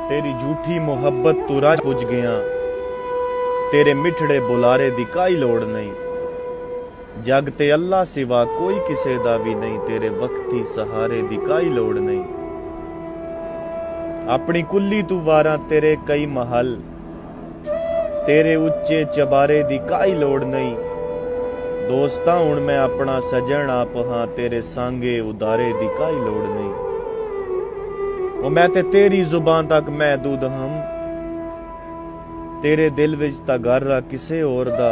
तेरी झूठी मुहब्बत तू राज पुज गया, तेरे मिठड़े बुलारे दी काई लोड़ नहीं। जग ते अल्लाह सिवा कोई किसे दा भी नहीं, तेरे वक्ती सहारे दी काई लोड़ नहीं। अपनी कुल्ली तू वारा तेरे कई महल, तेरे उच्चे चबारे दी काई लोड़ नहीं। दोस्ता हुण मैं अपना सजन आप हां, तेरे सांगे उदारे दी काई लोड़ नहीं। ओ मैं ते तेरी जुबान तक महदूद हम, तेरे दिल विच ता घर रहा किसे होर दा।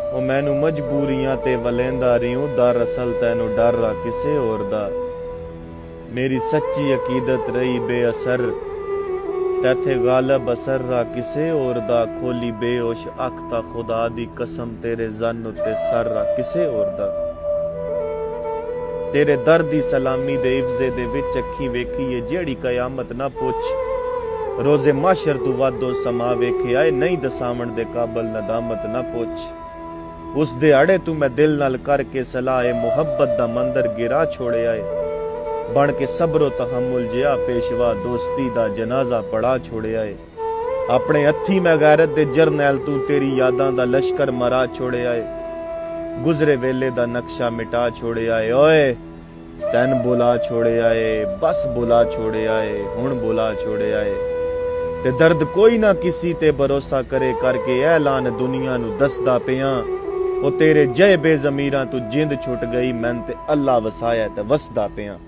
ओ मैनू मजबूरियां ते वलेंदा रियूं, दरअसल तैनू डर रहा किसे होर दा। मेरी सच्ची अकीदत रही बेअसर, तैथे गालब असर रहा किसे होर दा। खोली बेहोश अख ता खुदा दी कसम, तेरे जन उत्ते सर रहा किसे होर दा। तेरे दर्द दी सलामी दे इफ्जे दे विच अखी वेखी है, जेड़ी कयामत ना पुछ। रोजे माशर तू वादो समा वेखे आए, नहीं दसावण दे काबल नदामत ना पुछ। उस दे अड़े तू मैं दिल नाल करके सलाहे, मुहब्बत दा मंदर गिरा छोड़े आए। बन के सब्रो तहम्मुल जिया पेशवा, दोस्ती दा जनाजा पड़ा छोड़े आए। अपने हथी मैं गैरत दे जरनैल तू, तेरी यादां दा लश्कर मरा छोड़े आए। गुजरे वेले दा नक्शा मिटा छोड़े आए। ओए तैन बुला छोड़े आए, बस बुला छोड़े आए, हुण बुला छोड़े आए। ते दर्द कोई ना किसी ते भरोसा करे, करके ऐलान दुनिया नू दसदा पिया। ओ तेरे जय बेजमीरां तू जिंद छुट गई, मैन ते अल्लाह वसाया ते वसदा पिया।